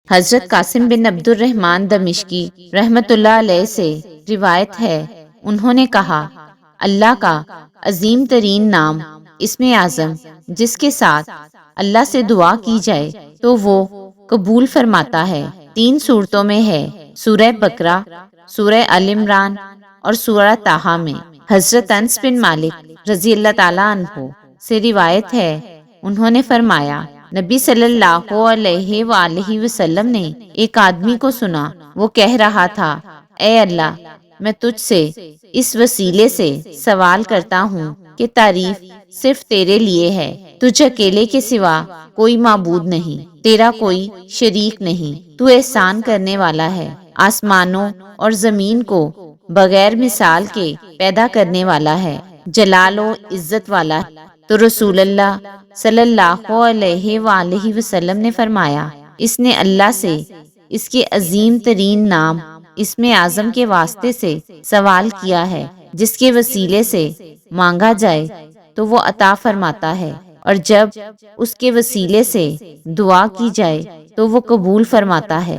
حضرت قاسم بن عبد الرحمن دمشقی رحمت اللہ علیہ سے روایت ہے، انہوں نے کہا، اللہ کا عظیم ترین نام اسم اعظم جس کے ساتھ اللہ سے دعا کی جائے تو وہ قبول فرماتا ہے، 3 صورتوں میں ہے، سورہ بقرہ، سورہ آل عمران اور سورہ طٰہٰ میں۔ حضرت انس بن مالک رضی اللہ تعالیٰ عنہ سے روایت ہے، انہوں نے فرمایا، نبی صلی اللہ علیہ وآلہ وسلم نے ایک آدمی کو سنا، وہ کہہ رہا تھا، اے اللہ، میں تجھ سے اس وسیلے سے سوال کرتا ہوں کہ تعریف صرف تیرے لیے ہے، تجھ اکیلے کے سوا کوئی معبود نہیں، تیرا کوئی شریک نہیں، تو احسان کرنے والا ہے، آسمانوں اور زمین کو بغیر مثال کے پیدا کرنے والا ہے، جلال و عزت والا ہے۔ تو رسول اللہ صلی اللہ علیہ وآلہ وسلم نے فرمایا، اس نے اللہ سے اس کے عظیم ترین نام اسم اعظم کے واسطے سے سوال کیا ہے، جس کے وسیلے سے مانگا جائے تو وہ عطا فرماتا ہے، اور جب اس کے وسیلے سے دعا کی جائے تو وہ قبول فرماتا ہے۔